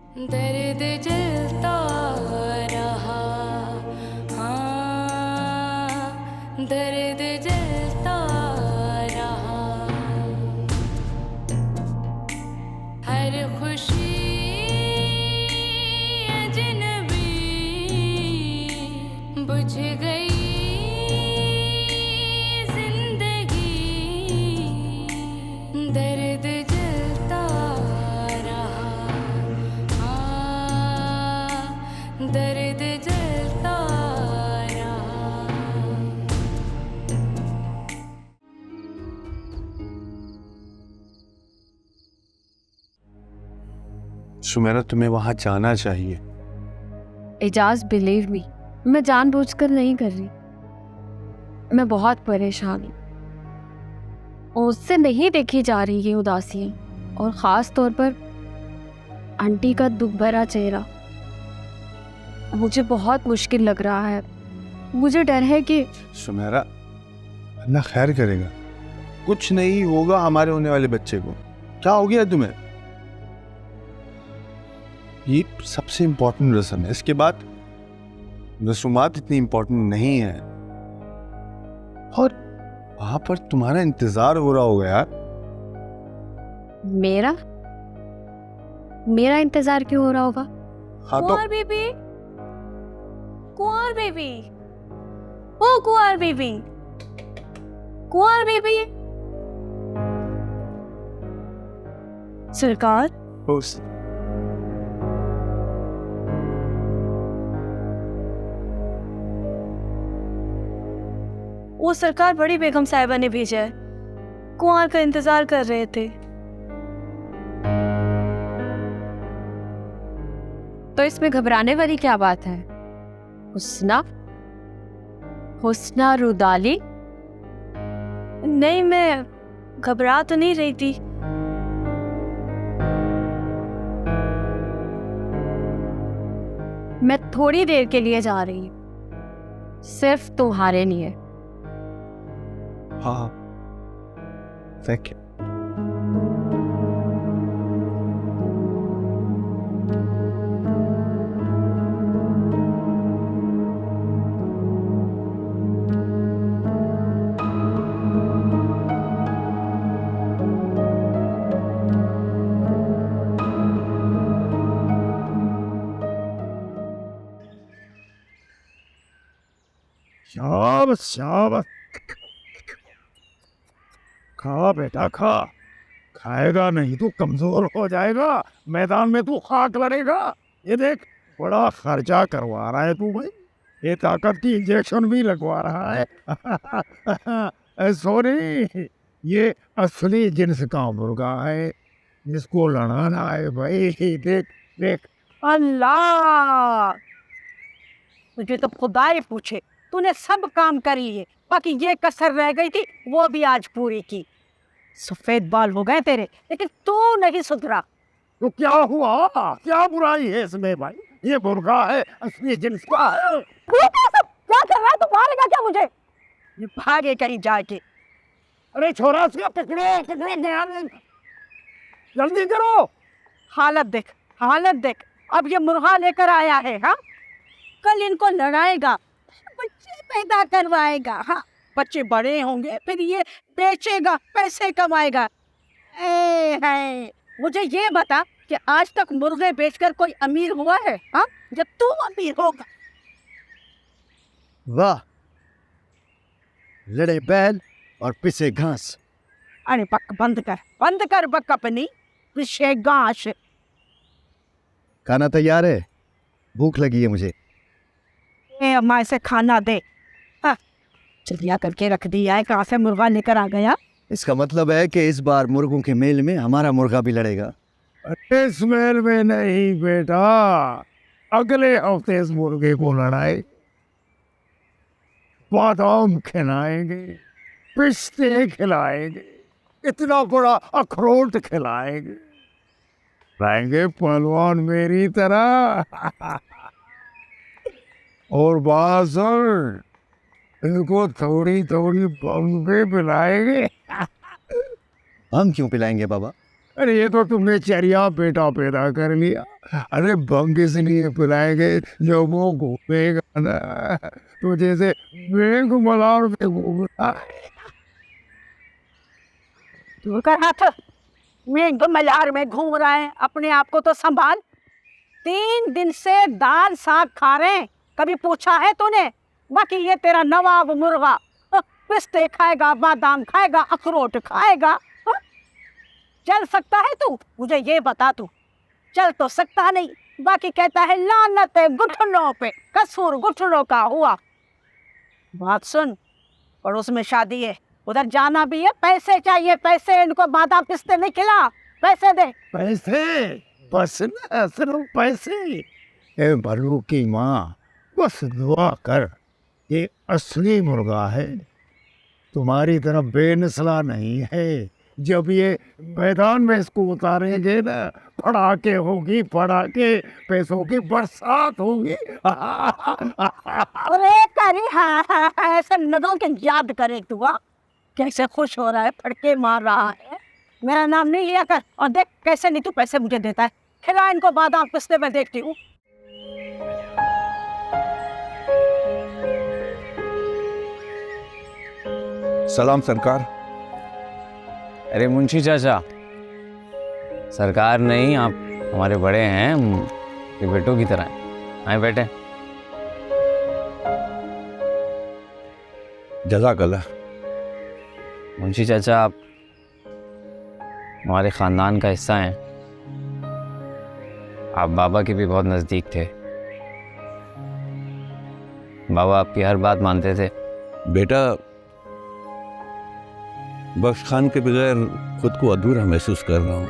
दर्द जलता रहा, हाँ दर्द जलता रहा। हर खुशी अजनबी बुझ गई जिंदगी, दर्द जलता रहा, हाँ दर्द जलता रहा। सुमेरा, तुम्हें वहां जाना चाहिए। एजाज, बिलीव मी, मैं जानबूझकर नहीं कर रही। मैं बहुत परेशान हूँ। उससे नहीं देखी जा रही ये उदासियाँ, और ख़ास तौर पर आंटी का दुख भरा चेहरा। मुझे बहुत मुश्किल लग रहा है। मुझे डर है कि सुमेरा, अल्लाह खैर करेगा। कुछ नहीं होगा हमारे होने वाले बच्चे को। क्या हो गया तुम्हें? ये सबसे इम्पोर्टेंट रस्म है। इसके बाद रसूमात इतनी इम्पोर्टेंट नहीं है। और वहां पर तुम्हारा इंतजार हो रहा होगा यार। मेरा इंतजार क्यों हो रहा होगा? हाँ तो कुंवर बेबी, कुंवर बेबी, ओ कुंवर बेबी, कुंवर बेबी। सरकार, उस वो सरकार बड़ी बेगम साहिबा ने भेजा है। कुंवर का इंतजार कर रहे थे। तो इसमें घबराने वाली क्या बात है? हुस्ना रुदाली। नहीं, मैं घबरा तो नहीं रही थी। मैं थोड़ी देर के लिए जा रही हूँ, सिर्फ तुम्हारे लिए। हाँ, थैंक यू। शाबाश शाबाश, खा बेटा खा। खाएगा नहीं तो कमजोर हो जाएगा, मैदान में तू खाक लड़ेगा। ये देख, बड़ा खर्चा करवा रहा है तू भाई। ये ताकत की इंजेक्शन भी लगवा रहा है। सॉरी, ये असली जिन्स का मुर्गा है, जिसको लड़ाना है भाई। देख देख। अल्लाह, मुझे तो खुदा ही पूछे, तूने सब काम कर लिए, बाकी ये कसर रह गई थी, वो भी आज पूरी की। सफेद बाल हो गए तेरे, लेकिन तू नहीं सुधरा। तो क्या हुआ? क्या बुराई है इसमें भाई? ये मुर्गा है, असली जिन्स का है। क्या कर रहा है तू? मारेगा क्या मुझे? ये भागे कहीं जाके। अरे छोरा, उसका पकड़ो पकड़ो, ध्यान जल्दी करो। हालत देख, हालत देख। अब ये मुर्गा लेकर आया है, हाँ, कल इनको लड़ाएगा, बच्चे पैदा करवाएगा। हाँ, बच्चे बड़े होंगे, फिर ये बेचेगा, पैसे कमाएगा। है, मुझे ये बता कि आज तक मुर्गे बेचकर कोई अमीर हुआ है? हाँ, जब तू अमीर होगा। वाह, लड़े बैल और पिसे घास। अरे बक बंद कर बक अपनी पिछे गांश। खाना तैयार है, भूख लगी है मुझे। अम्मा से खाना दे। हाँ, चलिया करके रख दिया है। कहाँ से मुर्गा लेकर आ गया? इसका मतलब है कि इस बार मुर्गों के मेल में हमारा मुर्गा भी लड़ेगा। इस मेल में नहीं बेटा, अगले हफ्ते इस मुर्गे को लड़ाए। बादाम खिलाएंगे, पिस्ते खिलाएंगे, इतना बड़ा अखरोट खिलाएंगे। रहेंगे पहलवान मेरी तरह। और बासर, इनको थोड़ी थोड़ी बम भी पिलाएंगे। हम क्यों पिलाएंगे बाबा? अरे ये तो तुमने चरिया बेटा पैदा कर लिया। अरे बंग इसलिए पिलाएंगे जो वो घूमेगा ना, तो जैसे मेघ मलार में घूमना। दूर कर हाथ, मैं तो मलार में घूम रहा है, अपने आप को तो संभाल। 3 दिन से दाल साग खा रहे हैं, कभी पूछा है तूने? बाकी ये तेरा नवाब मुर्गा पिस्ते खाएगा, बादाम खाएगा, अखरोट खाएगा। चल सकता है तू? मुझे ये बता, तू चल तो सकता नहीं, बाकी कहता है लानत है घुटनों पे, कसूर घुटनों का हुआ। बात सुन, पड़ोस में शादी है, उधर जाना भी है, पैसे चाहिए पैसे। इनको बादाम पिस्ते नहीं खिला, पैसे दे। पैसे? बस ना, सिर्फ पैसे? ए बल्लू की माँ, बस दुआ कर, ये असली मुर्गा है, तुम्हारी तरह बेनस्ला नहीं है। जब ये मैदान में इसको उतारेंगे ना, पड़ाके होगी, पड़ाके, पैसों की बरसात होगी। अरे करे हाँ, ऐसे नदों के याद करे तू। कैसे खुश हो रहा है, फटके मार रहा है। मेरा नाम नहीं लिया कर, और देख कैसे नहीं तू पैसे मुझे देता है। खिला इनको बादाम पिस्ते, में देखती हूँ। सलाम सरकार। अरे मुंशी चाचा, सरकार नहीं, आप हमारे बड़े हैं, ये बेटों की तरह हैं। आए बैठे। जज़ाकल्लाह। मुंशी चाचा, आप हमारे ख़ानदान का हिस्सा हैं। आप बाबा के भी बहुत नज़दीक थे। बाबा आपकी हर बात मानते थे। बेटा, बख्श खान के बगैर खुद को अधूरा महसूस कर रहा हूं।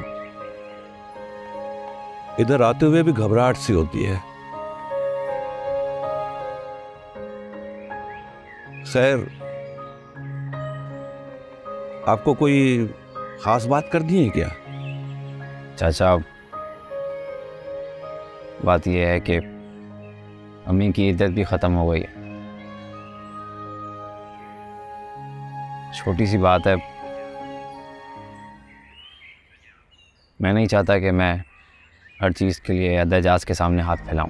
इधर आते हुए भी घबराहट सी होती है। खैर, आपको कोई खास बात करनी है क्या? चाचा, बात यह है कि अम्मी की इद्दत भी ख़त्म हो गई है। छोटी सी बात है, मैं नहीं चाहता कि मैं हर चीज़ के लिए एजाज के सामने हाथ फैलाऊं।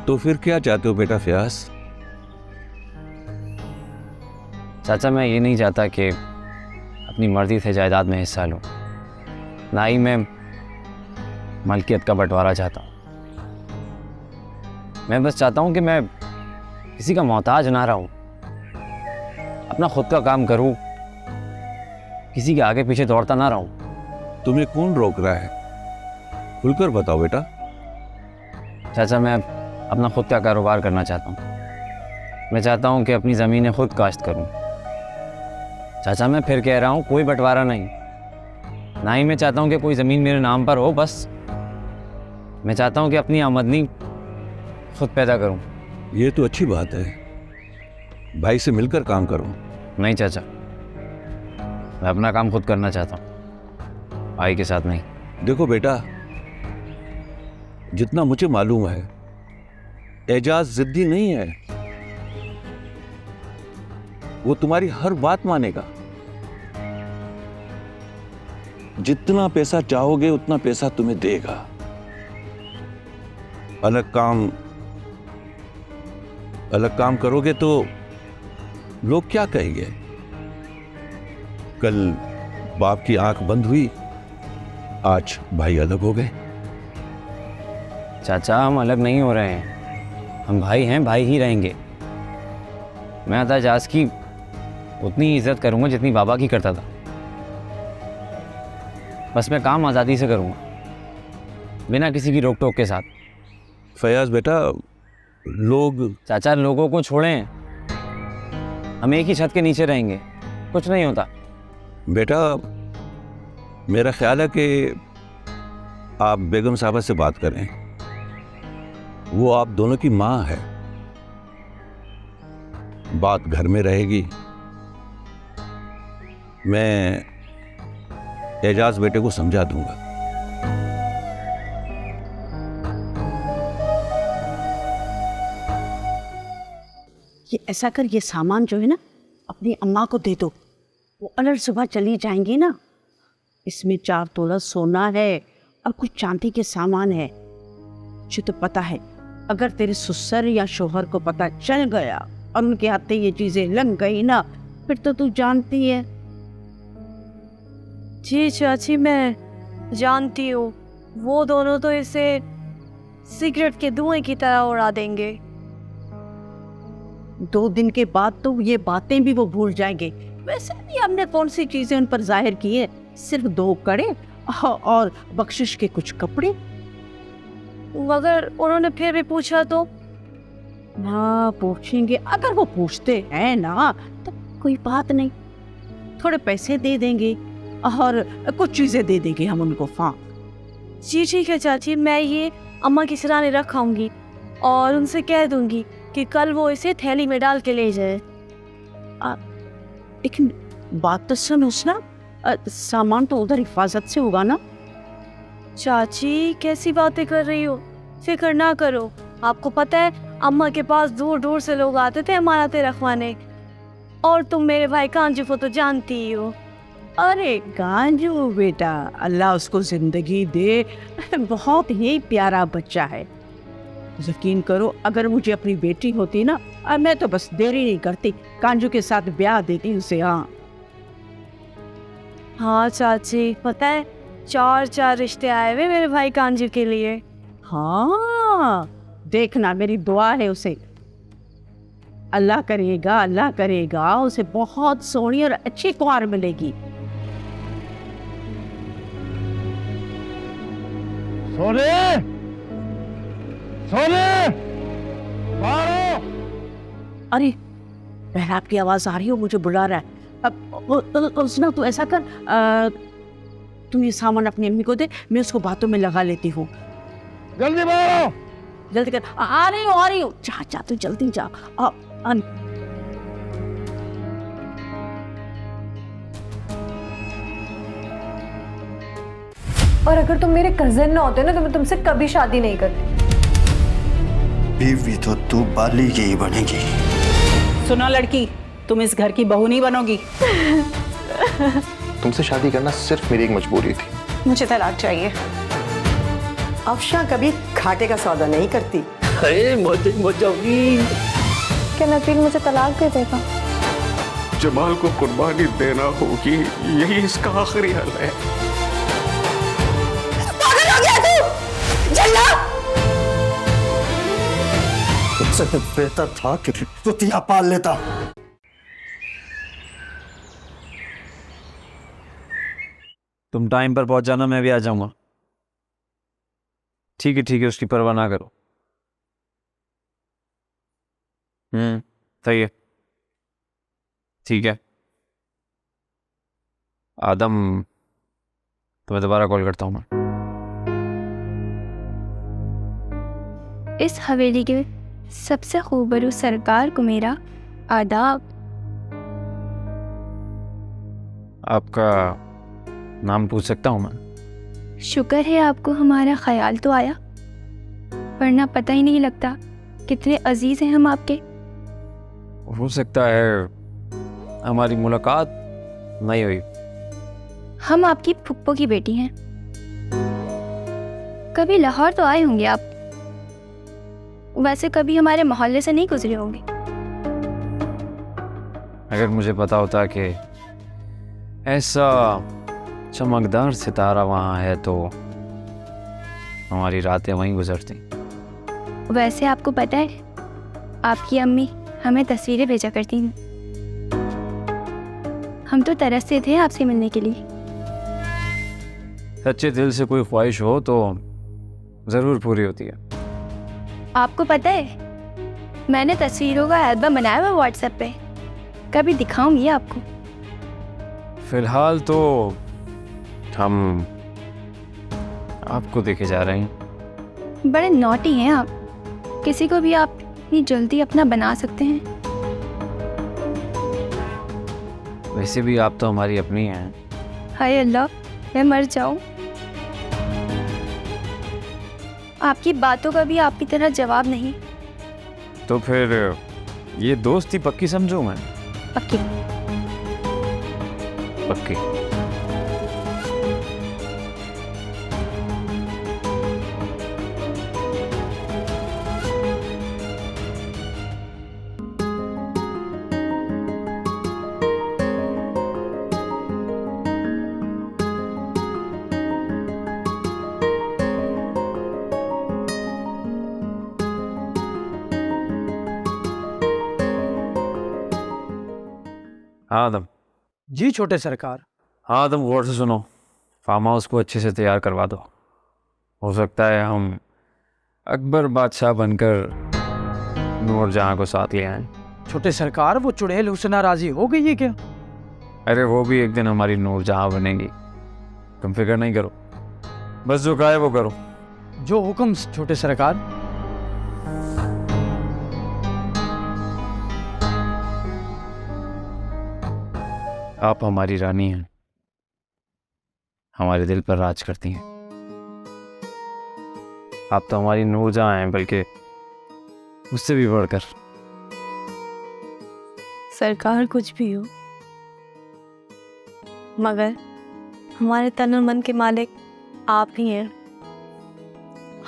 तो फिर क्या चाहते हो बेटा फयाज? चाचा, मैं ये नहीं चाहता कि अपनी मर्जी से जायदाद में हिस्सा लूं, ना ही मैं मलकियत का बंटवारा चाहता हूँ। मैं बस चाहता हूँ कि मैं किसी का मोहताज ना रहूं, अपना खुद का काम करूं, किसी के आगे पीछे दौड़ता ना रहूं। तुम्हें कौन रोक रहा है? खुलकर बताओ बेटा। चाचा, मैं अपना खुद का कारोबार करना चाहता हूँ। मैं चाहता हूँ कि अपनी ज़मीनें खुद काश्त करूँ। चाचा, मैं फिर कह रहा हूँ, कोई बंटवारा नहीं, ना ही मैं चाहता हूँ कि कोई ज़मीन मेरे नाम पर हो। बस मैं चाहता हूँ कि अपनी आमदनी खुद पैदा करूँ। ये तो अच्छी बात है, भाई से मिलकर काम करो। नहीं चाचा, मैं अपना काम खुद करना चाहता हूँ, भाई के साथ नहीं। देखो बेटा, जितना मुझे मालूम है, एजाज जिद्दी नहीं है। वो तुम्हारी हर बात मानेगा। जितना पैसा चाहोगे उतना पैसा तुम्हें देगा। अलग काम करोगे तो लोग क्या कहेंगे? कल बाप की आंख बंद हुई, आज भाई अलग हो गए। चाचा, हम अलग नहीं हो रहे हैं, हम भाई हैं, भाई ही रहेंगे। मैं एजाज की उतनी इज्जत करूंगा जितनी बाबा की करता था। बस मैं काम आज़ादी से करूंगा, बिना किसी की रोक टोक के साथ। फयाज बेटा, लोग... चाचा, लोगों को छोड़ें, हम एक ही छत के नीचे रहेंगे, कुछ नहीं होता। बेटा, मेरा ख्याल है कि आप बेगम साहबा से बात करें। वो आप दोनों की माँ है, बात घर में रहेगी। मैं एजाज बेटे को समझा दूंगा। ये ऐसा कर, ये सामान जो है ना अपनी अम्मा को दे दो। वो अलग सुबह चली जाएंगी ना, इसमें 4 तोला सोना है और कुछ चांदी के सामान है। मुझे तो पता है अगर तेरे ससुर या शोहर को पता चल गया और उनके हाथ ये चीजें लग गई ना, फिर तो तू जानती है। जी चाची, मैं जानती हूँ। वो दोनों तो इसे सिगरेट के धुएं की तरह उड़ा देंगे। 2 दिन के बाद तो ये बातें भी वो भूल जाएंगे। वैसे भी हमने कौन सी चीजें उन पर जाहिर की है, सिर्फ 2 कड़े और बख्शिश के कुछ कपड़े। अगर उन्होंने फिर भी पूछा तो? हाँ पूछेंगे, अगर वो पूछते हैं ना तो कोई बात नहीं, थोड़े पैसे दे देंगे और कुछ चीजें दे देंगे हम उनको। हाँ जी ठीक है चाची, मैं ये अम्मा की सिराने रखाऊंगी और उनसे कह दूंगी कि कल वो इसे थैली में डाल के ले जाए। लेकिन बात तो सुन उसना, सामान तो उधर हिफाजत से होगा ना। चाची कैसी बातें कर रही हो, फिक्र ना करो। आपको पता है अम्मा के पास दूर दूर से लोग आते थे अमानतें रखवाने, और तुम मेरे भाई कांजू को तो जानती ही हो। अरे कांजू बेटा, अल्लाह उसको जिंदगी दे, बहुत ही प्यारा बच्चा है। यकीन करो अगर मुझे अपनी बेटी होती ना, मैं तो बस देरी नहीं करती, कांजू के साथ ब्याह देती उसे। हाँ चाची, पता है 4 रिश्ते आए हुए मेरे भाई कांजू के लिए। हाँ देखना, मेरी दुआ है उसे, अल्लाह करेगा उसे बहुत सोहनी और अच्छी कुंवार मिलेगी। सोने अरे बहराब की आवाज आ रही हो, मुझे बुला रहा है। अब सुना, तू ऐसा कर, तुम ये सामान अपनी अम्मी को दे, मैं उसको बातों में लगा लेती हूँ। जल्दी बाहर, जल्दी कर। आ रही हूँ। जा तू जल्दी जा। और अगर तुम मेरे कजिन ना होते ना तो मैं तुमसे कभी शादी नहीं करती। बीवी तो तू बाली की ही बनेगी। सुनो लड़की, तुम इस घर की बहू नहीं बनोगी। तुमसे शादी करना सिर्फ मेरी एक मजबूरी थी। मुझे तलाक चाहिए। अफशा कभी घाटे का सौदा नहीं करती। अरे मोजावी, क्या नबील मुझे तलाक दे देगा? जमाल को कुर्बानी देना होगी, यही इसका आखिरी हल है। पागल हो गया तू? जल्ला! तुझसे तो बेहतर था कि तुतिया पाल लेता। तुम टाइम पर पहुंच जाना, मैं भी आ जाऊंगा। ठीक है, उसकी परवाह ना करो। सही है, ठीक है। आदम, तुम्हें दोबारा कॉल करता हूं मैं। इस हवेली के सबसे खूबरू सरकार को मेरा आदाब। आपका नाम पूछ सकता हूं मैं? शुक्र है आपको हमारा ख्याल तो आया, वरना पता ही नहीं लगता कितने अजीज हैं हम आपके। हो सकता है हमारी मुलाकात नहीं हुई। हम आपकी फुप्पो की बेटी हैं। कभी लाहौर तो आए होंगे आप, वैसे कभी हमारे मोहल्ले से नहीं गुजरे होंगे। अगर मुझे पता होता कि ऐसा चमकदार सितारा वहाँ है तो हमारी रातें वहीं गुजरती। वैसे आपको पता है आपकी अम्मी हमें तस्वीरें भेजा करती हैं। हम तो तरसते थे आपसे मिलने के लिए। सच्चे दिल से कोई ख्वाहिश हो तो ज़रूर पूरी होती है। आपको पता है मैंने तस्वीरों का एल्बम बनाया हुआ व्हाट्सएप पे, कभी दिखाऊंगी आपको। फिलहाल तो हम आपको देखे जा रहे हैं। बड़े नॉटी हैं आप, किसी को भी आप इतनी जल्दी अपना बना सकते हैं। वैसे भी आप तो हमारी अपनी हैं। हाय अल्लाह, मैं मर जाऊं। आपकी बातों का भी आपकी तरह जवाब नहीं। तो फिर ये दोस्ती पक्की समझूं मैं? पक्की। पक्की। हाँ आदम। जी छोटे सरकार। हाँ आदम, गौर से सुनो, फार्म हाउस को अच्छे से तैयार करवा दो। हो सकता है हम अकबर बादशाह बनकर नूरजहां को साथ ले आएं। छोटे सरकार, वो चुड़ैल हुस्ना राजी हो गई है क्या? अरे वो भी एक दिन हमारी नूरजहां बनेगी, तुम फिक्र नहीं करो, बस जो कहा है वो करो। जो हुक्म छोटे सरकार। आप हमारी रानी हैं, हमारे दिल पर राज करती हैं। आप तो हमारी नूरजहां हैं, बल्कि उससे भी बढ़कर। सरकार कुछ भी हो, मगर हमारे तन और मन के मालिक आप ही हैं।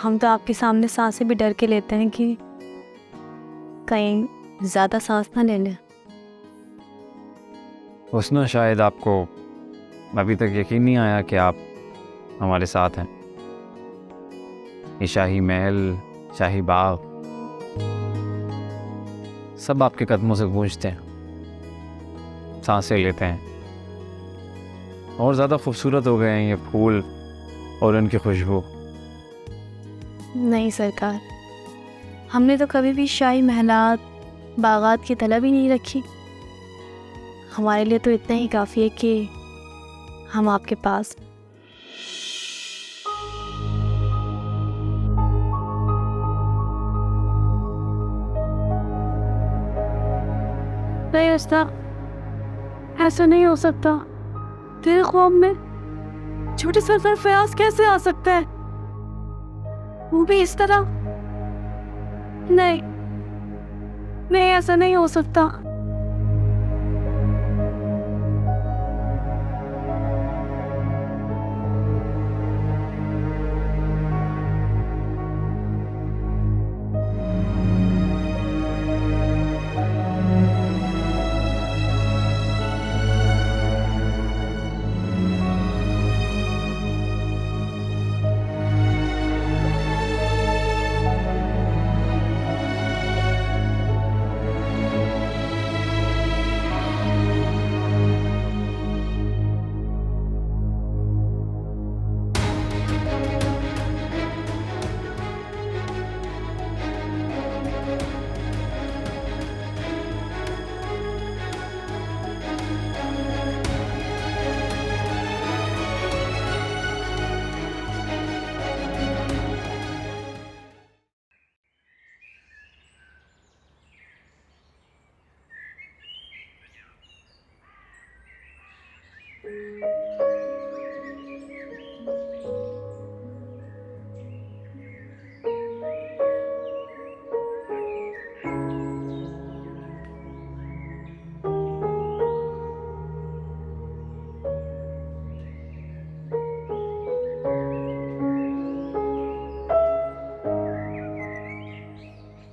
हम तो आपके सामने सांसें भी डर के लेते हैं कि कहीं ज़्यादा सांस ना ले लें। हुस्ना, शायद आपको अभी तक यकीन नहीं आया कि आप हमारे साथ हैं। ये शाही महल, शाही बाग, सब आपके कदमों से गूंजते हैं, सांसें लेते हैं। और ज़्यादा खूबसूरत हो गए हैं ये फूल और उनकी खुशबू। नहीं सरकार, हमने तो कभी भी शाही महलात, बागात की तलब ही नहीं रखी। हमारे लिए तो इतना ही काफ़ी है कि हम आपके पास। नहीं उस्ता, ऐसा नहीं हो सकता। तेरे ख्वाब में छोटे सरदार फयाज कैसे आ सकता है, वो भी इस तरह? नहीं नहीं, ऐसा नहीं हो सकता।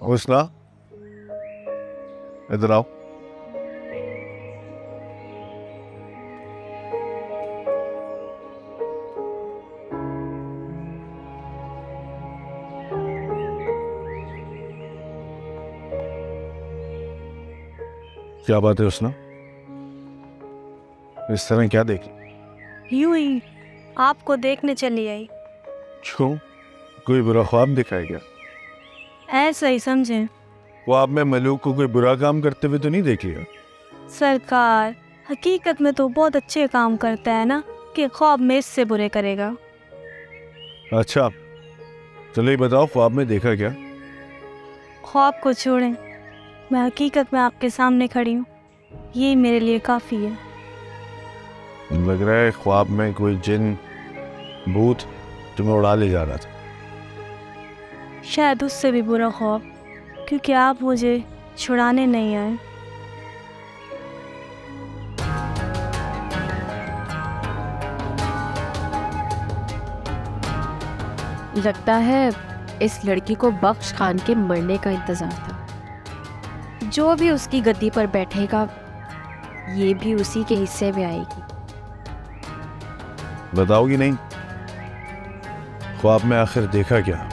हुस्ना, इधर आओ। क्या बात है हुस्ना, इस तरह क्या देख रही? यूं ही आपको देखने चली आई। क्यों, कोई बुरा ख्वाब दिखाया क्या? ऐसा ही समझें। ख्वाब में मलूक को कोई बुरा काम करते हुए तो नहीं देख लिया? सरकार, हकीकत में तो बहुत अच्छे काम करता है ना, कि ख्वाब में इससे बुरे करेगा। अच्छा, चलो ये बताओ, ख्वाब में देखा क्या? ख्वाब को छोड़ें, मैं हकीकत में आपके सामने खड़ी हूँ, ये मेरे लिए काफ़ी है। लग रहा है ख्वाब में कोई जिन भूत तुम्हें उड़ा ले जा रहा था। शायद उससे भी बुरा ख्वाब, क्योंकि आप मुझे छुड़ाने नहीं आए। लगता है इस लड़की को बख्श खान के मरने का इंतजार था। जो भी उसकी गद्दी पर बैठेगा, ये भी उसी के हिस्से में आएगी। बताओगी नहीं? ख्वाब में आखिर देखा क्या?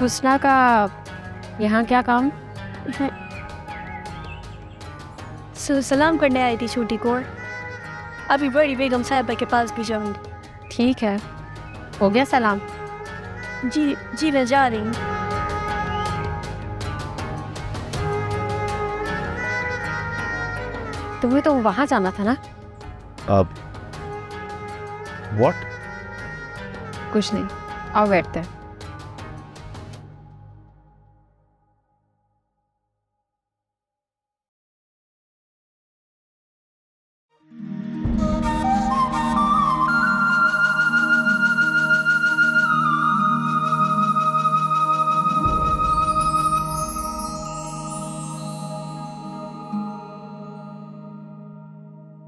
हुस्ना का यहाँ क्या काम? सलाम करने आई थी छोटी को, अभी बड़ी बेगम साहिबा के पास भी जाऊंगी। ठीक है, हो गया सलाम? जी जी मैं जा रही हूँ। तुम्हें तो वहाँ जाना था ना? अब व्हाट? कुछ नहीं, आओ बैठते हैं।